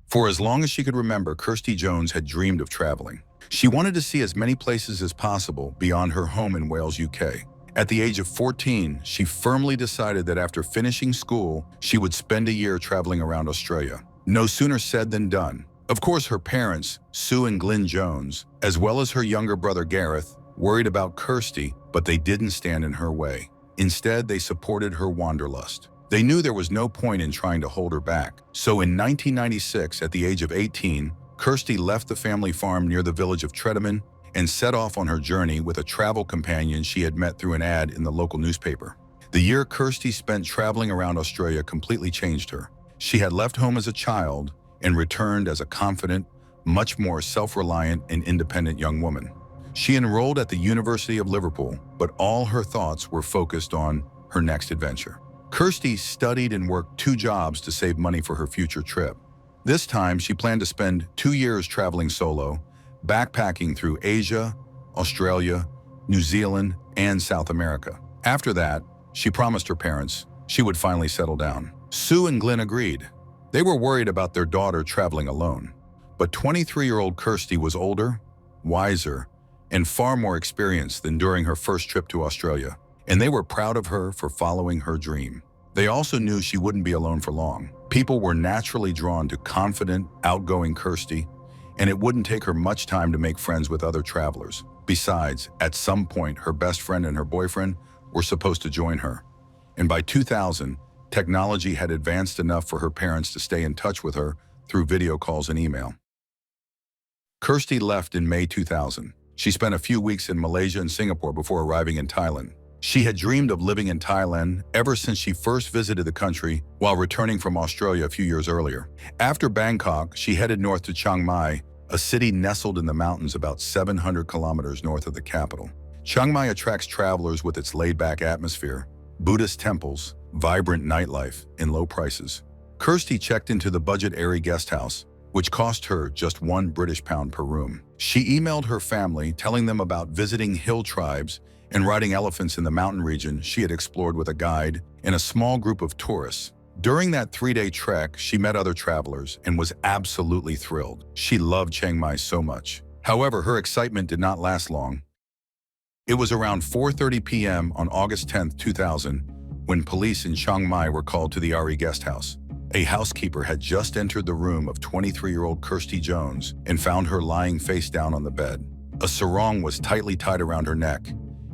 For as long as she could remember, Kirsty Jones had dreamed of traveling. She wanted to see as many places as possible beyond her home in Wales, UK. At the age of 14, she firmly decided that after finishing school, she would spend a year traveling around Australia. No sooner said than done. Of course, her parents, Sue and Glyn Jones, as well as her younger brother Gareth, worried about Kirsty, but they didn't stand in her way. Instead, they supported her wanderlust. They knew there was no point in trying to hold her back. So in 1996, at the age of 18, Kirsty left the family farm near the village of Tredeman and set off on her journey with a travel companion she had met through an ad in the local newspaper. The year Kirsty spent traveling around Australia completely changed her. She had left home as a child and returned as a confident, much more self-reliant and independent young woman. She enrolled at the University of Liverpool, but all her thoughts were focused on her next adventure. Kirsty studied and worked 2 jobs to save money for her future trip. This time, she planned to spend 2 years traveling solo, backpacking through Asia, Australia, New Zealand, and South America. After that, she promised her parents she would finally settle down. Sue and Glyn agreed. They were worried about their daughter traveling alone. But 23-year-old Kirsty was older, wiser, and far more experienced than during her first trip to Australia, and they were proud of her for following her dream. They also knew she wouldn't be alone for long. People were naturally drawn to confident, outgoing Kirsty, and it wouldn't take her much time to make friends with other travelers. Besides, at some point, her best friend and her boyfriend were supposed to join her. And by 2000, technology had advanced enough for her parents to stay in touch with her through video calls and email. Kirsty left in May 2000. She spent a few weeks in Malaysia and Singapore before arriving in Thailand. She had dreamed of living in Thailand ever since she first visited the country while returning from Australia a few years earlier. After Bangkok, she headed north to Chiang Mai, a city nestled in the mountains about 700 kilometers north of the capital. Chiang Mai attracts travelers with its laid-back atmosphere, Buddhist temples, vibrant nightlife, and low prices. Kirsty checked into the budget Airy guest house, which cost her just £1 per room. She emailed her family telling them about visiting hill tribes and riding elephants in the mountain region she had explored with a guide and a small group of tourists. During that 3-day trek, she met other travelers and was absolutely thrilled. She loved Chiang Mai so much. However, her excitement did not last long. It was around 4:30 p.m. on August 10, 2000, when police in Chiang Mai were called to the Airy guest house. A housekeeper had just entered the room of 23-year-old Kirsty Jones and found her lying face down on the bed. A sarong was tightly tied around her neck,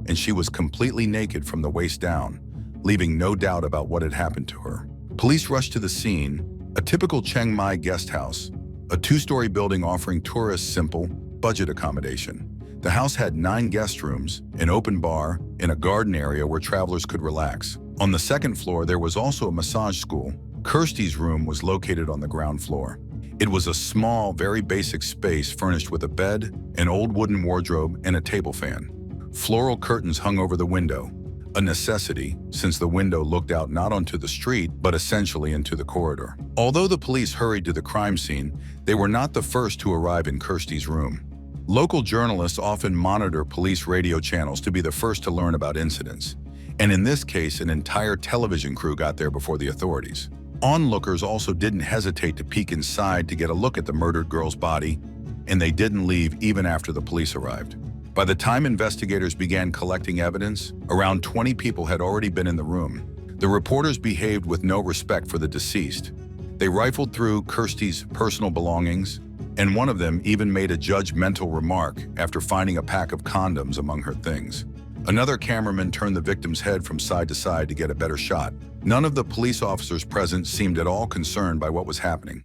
and she was completely naked from the waist down, leaving no doubt about what had happened to her. Police rushed to the scene, a typical Chiang Mai guest house, a 2-story building offering tourists simple, budget accommodation. The house had 9 guest rooms, an open bar, and a garden area where travelers could relax. On the 2nd floor, there was also a massage school. Kirsty's room was located on the ground floor. It was a small, very basic space furnished with a bed, an old wooden wardrobe, and a table fan. Floral curtains hung over the window, a necessity since the window looked out not onto the street, but essentially into the corridor. Although the police hurried to the crime scene, they were not the first to arrive in Kirsty's room. Local journalists often monitor police radio channels to be the first to learn about incidents, and in this case, an entire television crew got there before the authorities. Onlookers also didn't hesitate to peek inside to get a look at the murdered girl's body, and they didn't leave even after the police arrived. By the time investigators began collecting evidence, around 20 people had already been in the room. The reporters behaved with no respect for the deceased. They rifled through Kirsty's personal belongings, and one of them even made a judgmental remark after finding a pack of condoms among her things. Another cameraman turned the victim's head from side to side to get a better shot. None of the police officers present seemed at all concerned by what was happening.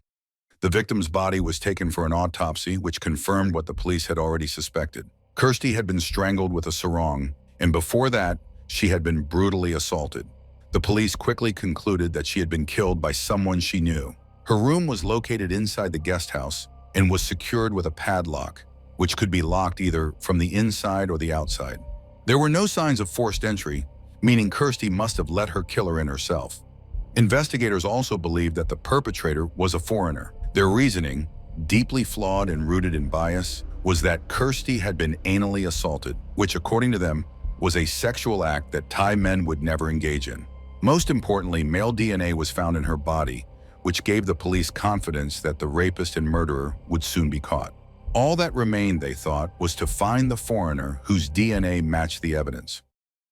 The victim's body was taken for an autopsy, which confirmed what the police had already suspected. Kirsty had been strangled with a sarong, and before that, she had been brutally assaulted. The police quickly concluded that she had been killed by someone she knew. Her room was located inside the guest house and was secured with a padlock, which could be locked either from the inside or the outside. There were no signs of forced entry, meaning Kirsty must have let her killer in herself. Investigators also believed that the perpetrator was a foreigner. Their reasoning, deeply flawed and rooted in bias, was that Kirsty had been anally assaulted, which according to them was a sexual act that Thai men would never engage in. Most importantly, male DNA was found in her body, which gave the police confidence that the rapist and murderer would soon be caught. All that remained, they thought, was to find the foreigner whose DNA matched the evidence.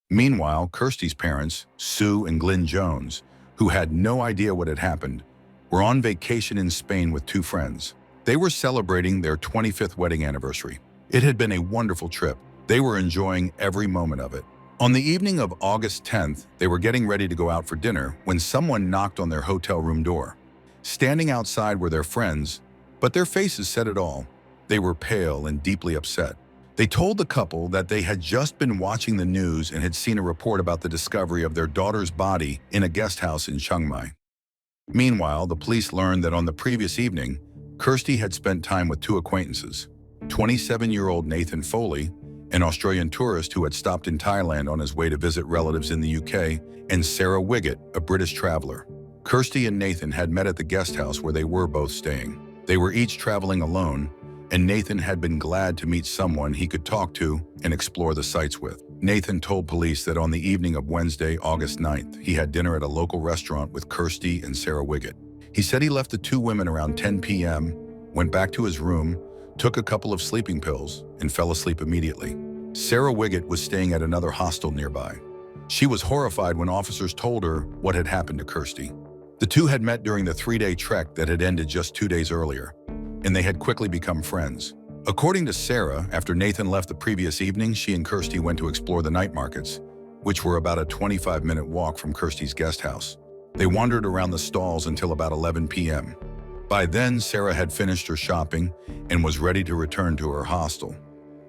Meanwhile, Kirsty's parents, Sue and Glenn Jones, who had no idea what had happened, were on vacation in Spain with two friends. They were celebrating their 25th wedding anniversary. It had been a wonderful trip. They were enjoying every moment of it. On the evening of August 10th, they were getting ready to go out for dinner when someone knocked on their hotel room door. Standing outside were their friends, but their faces said it all. They were pale and deeply upset. They told the couple that they had just been watching the news and had seen a report about the discovery of their daughter's body in a guest house in Chiang Mai. Meanwhile, the police learned that on the previous evening, Kirsty had spent time with two acquaintances, 27-year-old Nathan Foley, an Australian tourist who had stopped in Thailand on his way to visit relatives in the UK, and Sarah Wiggett, a British traveler. Kirsty and Nathan had met at the guest house where they were both staying. They were each traveling alone, and Nathan had been glad to meet someone he could talk to and explore the sights with. Nathan told police that on the evening of Wednesday, August 9th, he had dinner at a local restaurant with Kirsty and Sarah Wiggett. He said he left the two women around 10 p.m., went back to his room, took a couple of sleeping pills, and fell asleep immediately. Sarah Wiggett was staying at another hostel nearby. She was horrified when officers told her what had happened to Kirsty. The two had met during the 3-day trek that had ended just 2 days earlier, and they had quickly become friends. According to Sarah, after Nathan left the previous evening, she and Kirsty went to explore the night markets, which were about a 25-minute walk from Kirsty's guest house. They wandered around the stalls until about 11 p.m. By then, Sarah had finished her shopping and was ready to return to her hostel.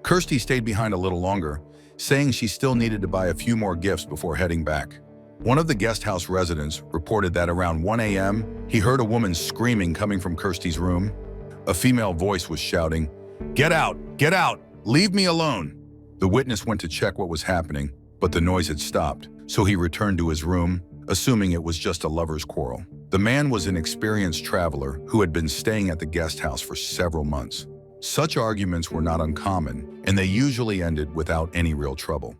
Kirsty stayed behind a little longer, saying she still needed to buy a few more gifts before heading back. One of the guest house residents reported that around 1 a.m., he heard a woman screaming coming from Kirsty's room. A female voice was shouting, "Get out! Get out! Leave me alone!" The witness went to check what was happening, but the noise had stopped, so he returned to his room, assuming it was just a lover's quarrel. The man was an experienced traveler who had been staying at the guest house for several months. Such arguments were not uncommon, and they usually ended without any real trouble.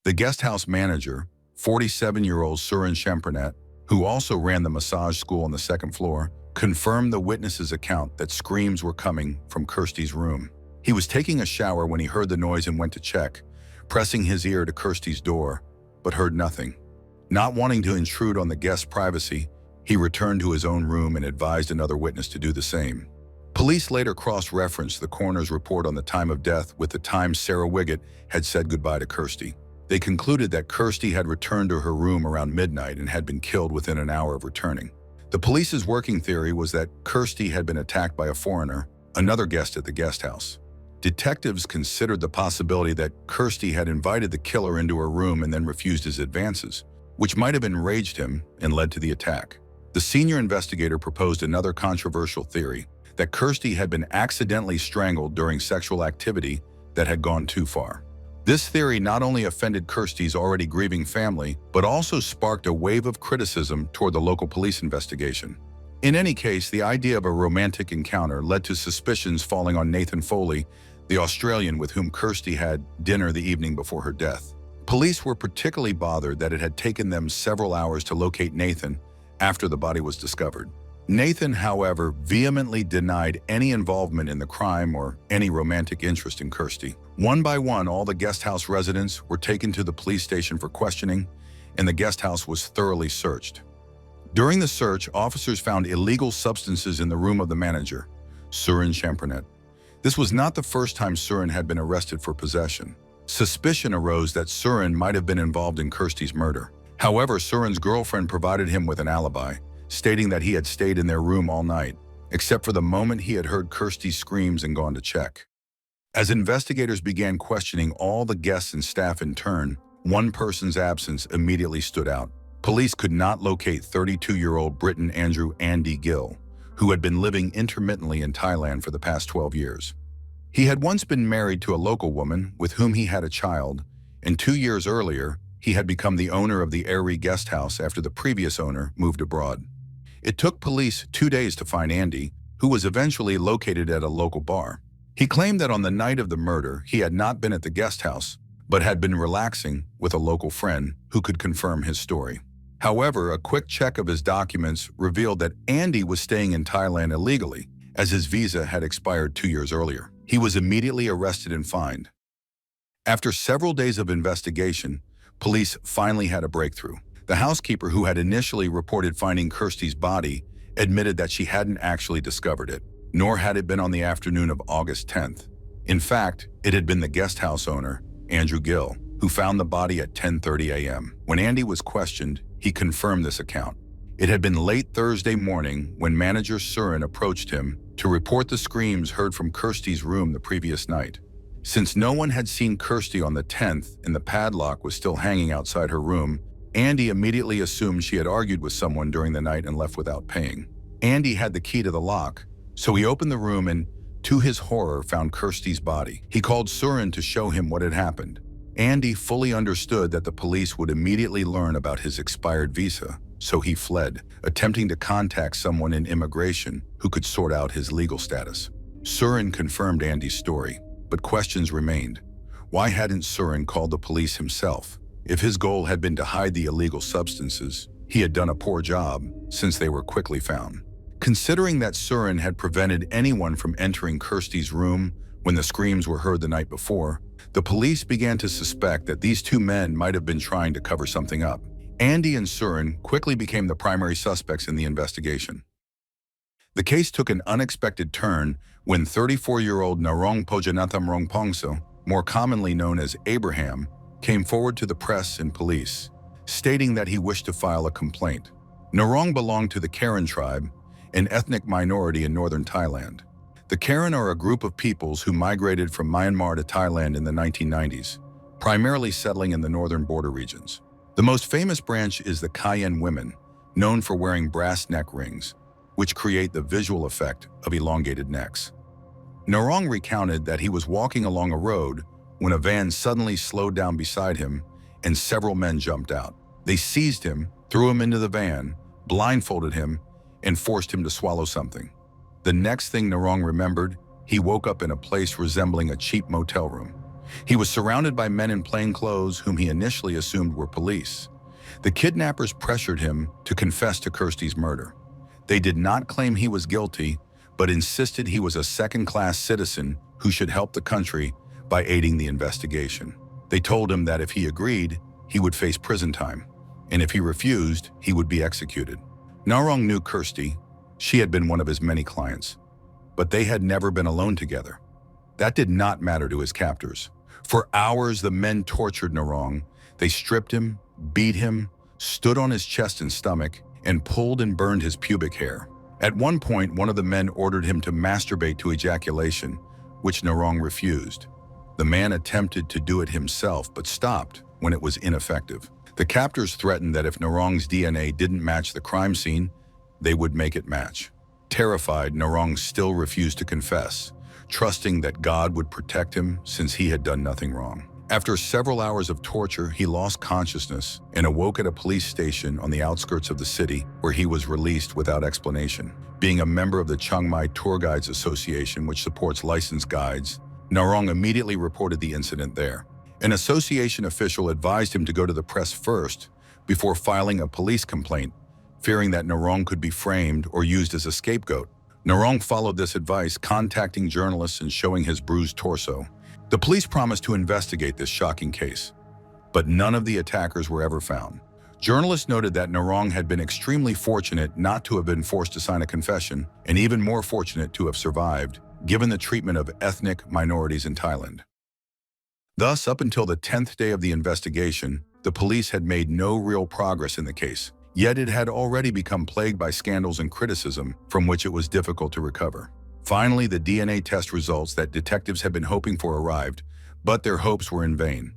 The guest house manager, 47-year-old Surin Shempernet, who also ran the massage school on the second floor, confirmed the witness's account that screams were coming from Kirsty's room. He was taking a shower when he heard the noise and went to check, pressing his ear to Kirsty's door, but heard nothing. Not wanting to intrude on the guest's privacy, he returned to his own room and advised another witness to do the same. Police later cross-referenced the coroner's report on the time of death with the time Sarah Wiggett had said goodbye to Kirsty. They concluded that Kirsty had returned to her room around midnight and had been killed within an hour of returning. The police's working theory was that Kirsty had been attacked by a foreigner, another guest at the guest house. Detectives considered the possibility that Kirsty had invited the killer into her room and then refused his advances, which might have enraged him and led to the attack. The senior investigator proposed another controversial theory, that Kirsty had been accidentally strangled during sexual activity that had gone too far. This theory not only offended Kirsty's already grieving family, but also sparked a wave of criticism toward the local police investigation. In any case, the idea of a romantic encounter led to suspicions falling on Nathan Foley, the Australian with whom Kirsty had dinner the evening before her death. Police were particularly bothered that it had taken them several hours to locate Nathan after the body was discovered. Nathan, however, vehemently denied any involvement in the crime or any romantic interest in Kirsty. One by one, all the guest house residents were taken to the police station for questioning, and the guest house was thoroughly searched. During the search, officers found illegal substances in the room of the manager, Surin Shempernet. This was not the first time Surin had been arrested for possession. Suspicion arose that Surin might have been involved in Kirsty's murder. However, Surin's girlfriend provided him with an alibi, stating that he had stayed in their room all night, except for the moment he had heard Kirsty's screams and gone to check. As investigators began questioning all the guests and staff in turn, one person's absence immediately stood out. Police could not locate 32-year-old Briton Andrew Andy Gill, who had been living intermittently in Thailand for the past 12 years. He had once been married to a local woman with whom he had a child, and 2 years earlier, he had become the owner of the Airy guest house after the previous owner moved abroad. It took police 2 days to find Andy, who was eventually located at a local bar. He claimed that on the night of the murder, he had not been at the guest house, but had been relaxing with a local friend who could confirm his story. However, a quick check of his documents revealed that Andy was staying in Thailand illegally, as his visa had expired 2 years earlier. He was immediately arrested and fined. After several days of investigation, police finally had a breakthrough. The housekeeper who had initially reported finding Kirsty's body admitted that she hadn't actually discovered it, nor had it been on the afternoon of August 10th. In fact, it had been the guest house owner, Andrew Gill, who found the body at 10:30 a.m. When Andy was questioned, he confirmed this account. It had been late Thursday morning when manager Surin approached him to report the screams heard from Kirsty's room the previous night. Since no one had seen Kirsty on the 10th and the padlock was still hanging outside her room, Andy immediately assumed she had argued with someone during the night and left without paying. Andy had the key to the lock, so he opened the room and, to his horror, found Kirsty's body. He called Surin to show him what had happened. Andy fully understood that the police would immediately learn about his expired visa, so he fled, attempting to contact someone in immigration who could sort out his legal status. Surin confirmed Andy's story, but questions remained. Why hadn't Surin called the police himself? If his goal had been to hide the illegal substances, he had done a poor job since they were quickly found. Considering that Surin had prevented anyone from entering Kirsty's room when the screams were heard the night before, the police began to suspect that these two men might have been trying to cover something up. Andy and Surin quickly became the primary suspects in the investigation. The case took an unexpected turn when 34-year-old Narong Pojanatham Rongpongso, more commonly known as Abraham, came forward to the press and police, stating that he wished to file a complaint. Narong belonged to the Karen tribe, an ethnic minority in northern Thailand. The Karen are a group of peoples who migrated from Myanmar to Thailand in the 1990s, primarily settling in the northern border regions. The most famous branch is the Kayen women, known for wearing brass neck rings, which create the visual effect of elongated necks. Narong recounted that he was walking along a road when a van suddenly slowed down beside him and several men jumped out. They seized him, threw him into the van, blindfolded him, and forced him to swallow something. The next thing Narong remembered, he woke up in a place resembling a cheap motel room. He was surrounded by men in plain clothes whom he initially assumed were police. The kidnappers pressured him to confess to Kirsty's murder. They did not claim he was guilty, but insisted he was a second-class citizen who should help the country by aiding the investigation. They told him that if he agreed, he would face prison time, and if he refused, he would be executed. Narong knew Kirsty. She had been one of his many clients, but they had never been alone together. That did not matter to his captors. For hours, the men tortured Narong. They stripped him, beat him, stood on his chest and stomach, and pulled and burned his pubic hair. At one point, one of the men ordered him to masturbate to ejaculation, which Narong refused. The man attempted to do it himself, but stopped when it was ineffective. The captors threatened that if Narong's DNA didn't match the crime scene, they would make it match. Terrified, Narong still refused to confess, trusting that God would protect him since he had done nothing wrong. After several hours of torture, he lost consciousness and awoke at a police station on the outskirts of the city, where he was released without explanation. Being a member of the Chiang Mai Tour Guides Association, which supports licensed guides, Narong immediately reported the incident there. An association official advised him to go to the press first before filing a police complaint, fearing that Narong could be framed or used as a scapegoat. Narong followed this advice, contacting journalists and showing his bruised torso. The police promised to investigate this shocking case, but none of the attackers were ever found. Journalists noted that Narong had been extremely fortunate not to have been forced to sign a confession, and even more fortunate to have survived, given the treatment of ethnic minorities in Thailand. Thus, up until the 10th day of the investigation, the police had made no real progress in the case. Yet it had already become plagued by scandals and criticism from which it was difficult to recover. Finally, the DNA test results that detectives had been hoping for arrived, but their hopes were in vain.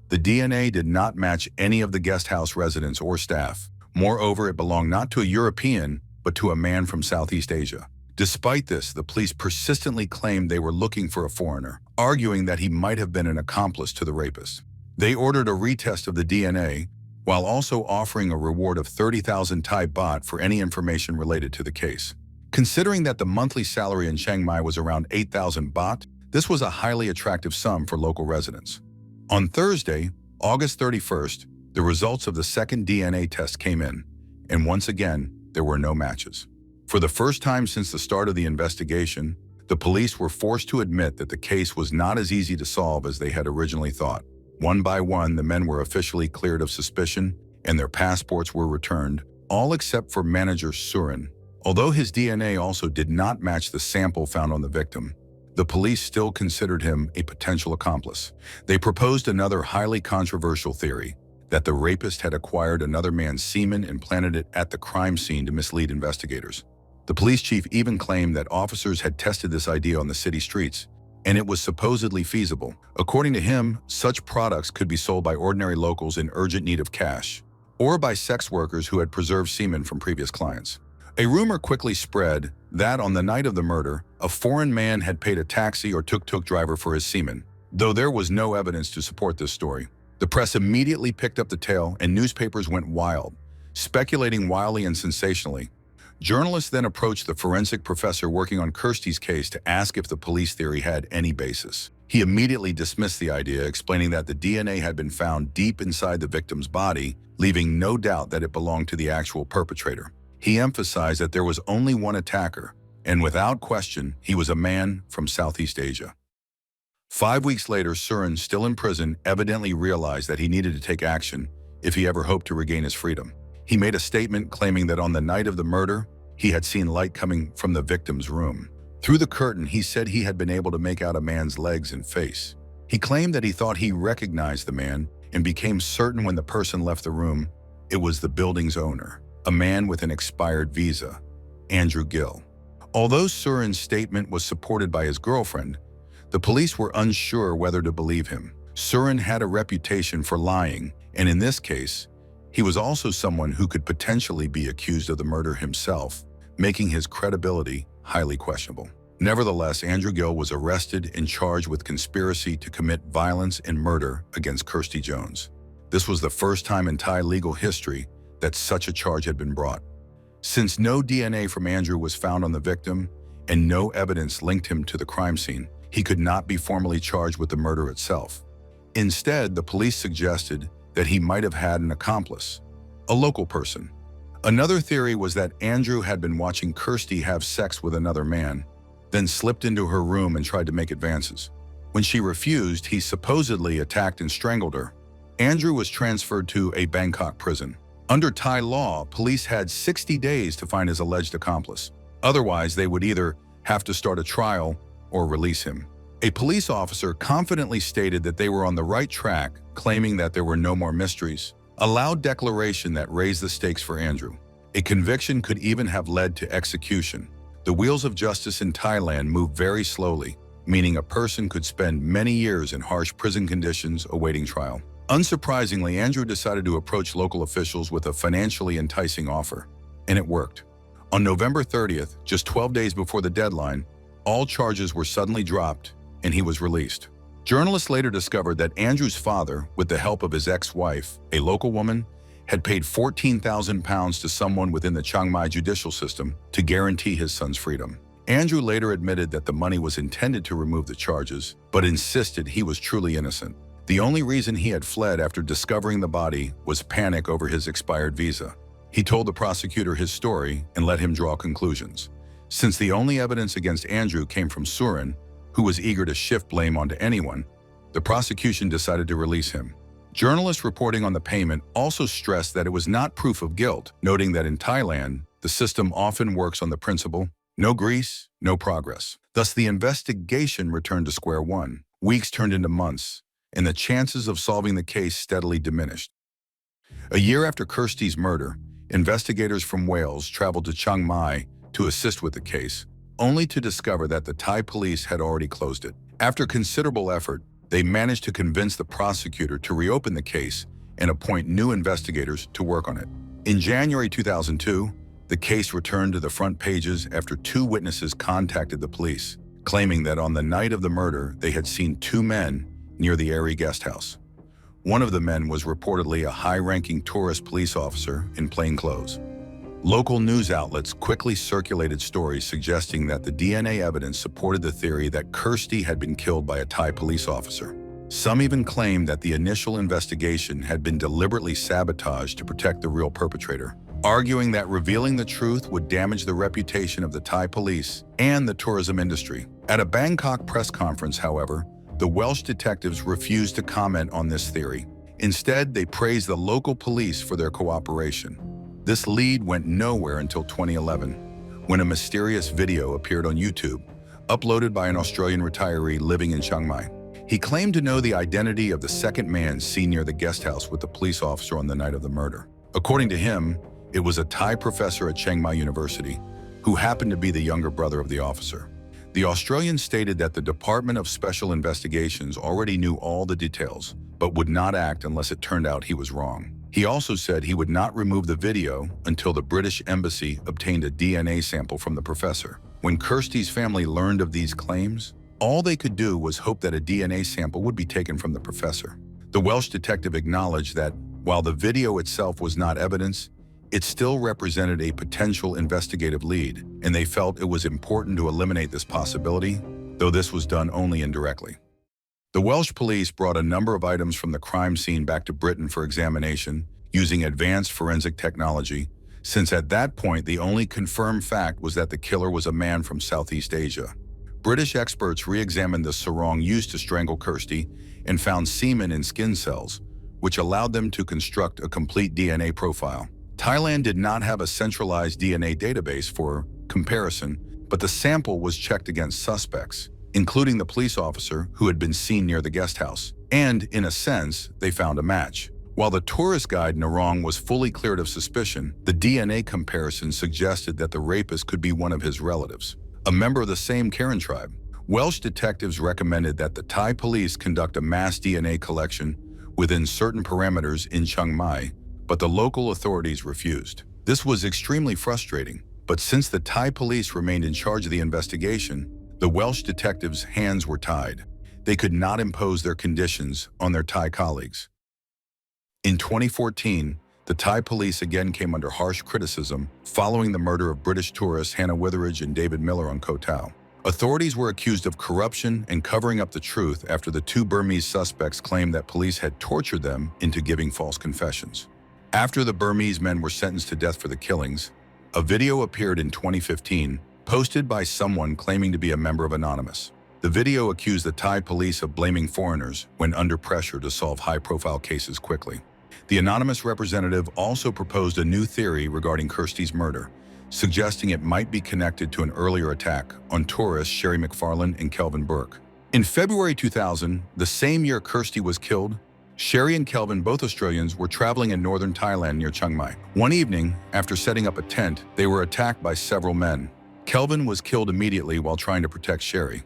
The DNA did not match any of the guest house residents or staff. Moreover, it belonged not to a European, but to a man from Southeast Asia. Despite this, the police persistently claimed they were looking for a foreigner, arguing that he might have been an accomplice to the rapist. They ordered a retest of the DNA, while also offering a reward of 30,000 Thai baht for any information related to the case. Considering that the monthly salary in Chiang Mai was around 8,000 baht, this was a highly attractive sum for local residents. On Thursday, August 31st, The results of the second DNA test came in, and once again, there were no matches. For the first time since the start of the investigation, the police were forced to admit that the case was not as easy to solve as they had originally thought. One by one, the men were officially cleared of suspicion, and their passports were returned, all except for manager Surin. Although his DNA also did not match the sample found on the victim, the police still considered him a potential accomplice. They proposed another highly controversial theory, that the rapist had acquired another man's semen and planted it at the crime scene to mislead investigators. The police chief even claimed that officers had tested this idea on the city streets, and it was supposedly feasible. According to him, such products could be sold by ordinary locals in urgent need of cash, or by sex workers who had preserved semen from previous clients. A rumor quickly spread that on the night of the murder, a foreign man had paid a taxi or tuk-tuk driver for his semen, though there was no evidence to support this story. The press immediately picked up the tale, and newspapers went wild, speculating wildly and sensationally. Journalists then approached the forensic professor working on Kirsty's case to ask if the police theory had any basis. He immediately dismissed the idea, explaining that the DNA had been found deep inside the victim's body, leaving no doubt that it belonged to the actual perpetrator. He emphasized that there was only one attacker, and without question, he was a man from Southeast Asia. 5 weeks later, Surin, still in prison, evidently realized that he needed to take action if he ever hoped to regain his freedom. He made a statement claiming that on the night of the murder, he had seen light coming from the victim's room. Through the curtain, he said he had been able to make out a man's legs and face. He claimed that he thought he recognized the man and became certain when the person left the room, it was the building's owner, a man with an expired visa, Andrew Gill. Although Surin's statement was supported by his girlfriend, the police were unsure whether to believe him. Surin had a reputation for lying, and in this case, he was also someone who could potentially be accused of the murder himself, making his credibility highly questionable. Nevertheless, Andrew Gill was arrested and charged with conspiracy to commit violence and murder against Kirsty Jones. This was the first time in Thai legal history that such a charge had been brought. Since no DNA from Andrew was found on the victim and no evidence linked him to the crime scene, he could not be formally charged with the murder itself. Instead, the police suggested that he might have had an accomplice, a local person. Another theory was that Andrew had been watching Kirsty have sex with another man, then slipped into her room and tried to make advances. When she refused, he supposedly attacked and strangled her. Andrew was transferred to a Bangkok prison. Under Thai law, police had 60 days to find his alleged accomplice. Otherwise, they would either have to start a trial or release him. A police officer confidently stated that they were on the right track, claiming that there were no more mysteries. A loud declaration that raised the stakes for Andrew. A conviction could even have led to execution. The wheels of justice in Thailand move very slowly, meaning a person could spend many years in harsh prison conditions awaiting trial. Unsurprisingly, Andrew decided to approach local officials with a financially enticing offer, and it worked. On November 30th, just 12 days before the deadline, all charges were suddenly dropped and he was released. Journalists later discovered that Andrew's father, with the help of his ex-wife, a local woman, had paid 14,000 pounds to someone within the Chiang Mai judicial system to guarantee his son's freedom. Andrew later admitted that the money was intended to remove the charges, but insisted he was truly innocent. The only reason he had fled after discovering the body was panic over his expired visa. He told the prosecutor his story and let him draw conclusions. Since the only evidence against Andrew came from Surin, who was eager to shift blame onto anyone, the prosecution decided to release him. Journalists reporting on the payment also stressed that it was not proof of guilt, noting that in Thailand, the system often works on the principle, no grease, no progress. Thus, the investigation returned to square one. Weeks turned into months, and the chances of solving the case steadily diminished. A year after Kirsty's murder, investigators from Wales traveled to Chiang Mai to assist with the case, only to discover that the Thai police had already closed it. After considerable effort, they managed to convince the prosecutor to reopen the case and appoint new investigators to work on it. In January 2002, the case returned to the front pages after 2 witnesses contacted the police, claiming that on the night of the murder, they had seen 2 men near the Airy guest house. One of the men was reportedly a high-ranking tourist police officer in plain clothes. Local news outlets quickly circulated stories suggesting that the DNA evidence supported the theory that Kirsty had been killed by a Thai police officer. Some even claimed that the initial investigation had been deliberately sabotaged to protect the real perpetrator, arguing that revealing the truth would damage the reputation of the Thai police and the tourism industry. At a Bangkok press conference, however, the Welsh detectives refused to comment on this theory. Instead, they praised the local police for their cooperation. This lead went nowhere until 2011, when a mysterious video appeared on YouTube, uploaded by an Australian retiree living in Chiang Mai. He claimed to know the identity of the second man seen near the guest house with the police officer on the night of the murder. According to him, it was a Thai professor at Chiang Mai University, who happened to be the younger brother of the officer. The Australian stated that the Department of Special Investigations already knew all the details, but would not act unless it turned out he was wrong. He also said he would not remove the video until the British Embassy obtained a DNA sample from the professor. When Kirsty's family learned of these claims, all they could do was hope that a DNA sample would be taken from the professor. The Welsh detective acknowledged that, while the video itself was not evidence, it still represented a potential investigative lead, and they felt it was important to eliminate this possibility, though this was done only indirectly. The Welsh police brought a number of items from the crime scene back to Britain for examination using advanced forensic technology, since at that point the only confirmed fact was that the killer was a man from Southeast Asia. British experts re-examined the sarong used to strangle Kirsty and found semen in skin cells, which allowed them to construct a complete DNA profile. Thailand did not have a centralized DNA database for comparison, but the sample was checked against suspects, including the police officer who had been seen near the guest house. And, in a sense, they found a match. While the tourist guide Narong was fully cleared of suspicion, the DNA comparison suggested that the rapist could be one of his relatives, a member of the same Karen tribe. Welsh detectives recommended that the Thai police conduct a mass DNA collection within certain parameters in Chiang Mai, but the local authorities refused. This was extremely frustrating, but since the Thai police remained in charge of the investigation, the Welsh detectives' hands were tied. They could not impose their conditions on their Thai colleagues. In 2014, the Thai police again came under harsh criticism following the murder of British tourists Hannah Witheridge and David Miller on Koh Tao. Authorities were accused of corruption and covering up the truth after the two Burmese suspects claimed that police had tortured them into giving false confessions. After the Burmese men were sentenced to death for the killings, a video appeared in 2015, posted by someone claiming to be a member of Anonymous. The video accused the Thai police of blaming foreigners when under pressure to solve high-profile cases quickly. The anonymous representative also proposed a new theory regarding Kirsty's murder, suggesting it might be connected to an earlier attack on tourists Sherry McFarlane and Kelvin Burke. In February 2000, the same year Kirsty was killed, Sherry and Kelvin, both Australians, were traveling in northern Thailand near Chiang Mai. One evening, after setting up a tent, they were attacked by several men. Kelvin was killed immediately while trying to protect Sherry.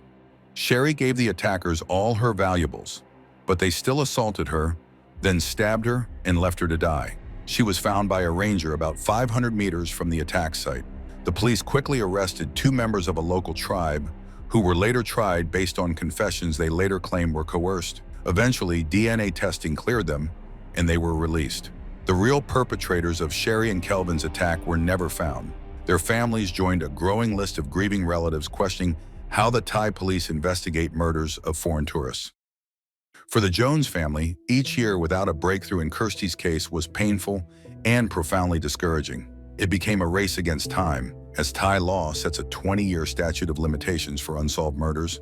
Sherry gave the attackers all her valuables, but they still assaulted her, then stabbed her and left her to die. She was found by a ranger about 500 meters from the attack site. The police quickly arrested two members of a local tribe who were later tried based on confessions they later claimed were coerced. Eventually, DNA testing cleared them, and they were released. The real perpetrators of Sherry and Kelvin's attack were never found. Their families joined a growing list of grieving relatives questioning how the Thai police investigate murders of foreign tourists. For the Jones family, each year without a breakthrough in Kirsty's case was painful and profoundly discouraging. It became a race against time, as Thai law sets a 20-year statute of limitations for unsolved murders.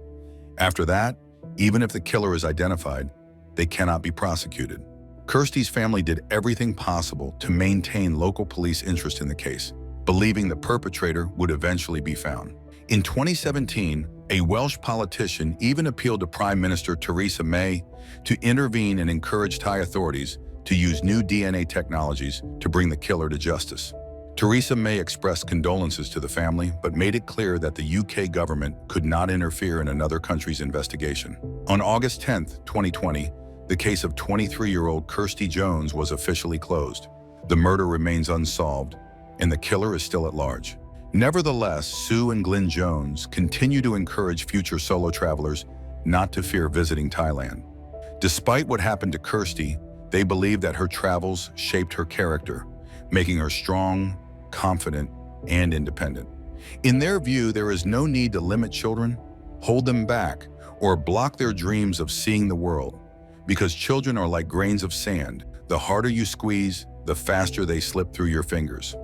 After that, even if the killer is identified, they cannot be prosecuted. Kirsty's family did everything possible to maintain local police interest in the case, believing the perpetrator would eventually be found. In 2017, a Welsh politician even appealed to Prime Minister Theresa May to intervene and encourage Thai authorities to use new DNA technologies to bring the killer to justice. Theresa May expressed condolences to the family, but made it clear that the UK government could not interfere in another country's investigation. On August 10, 2020, the case of 23-year-old Kirsty Jones was officially closed. The murder remains unsolved, and the killer is still at large. Nevertheless, Sue and Glenn Jones continue to encourage future solo travelers not to fear visiting Thailand. Despite what happened to Kirsty, they believe that her travels shaped her character, making her strong, confident, and independent. In their view, there is no need to limit children, hold them back, or block their dreams of seeing the world. because children are like grains of sand. The harder you squeeze, the faster they slip through your fingers.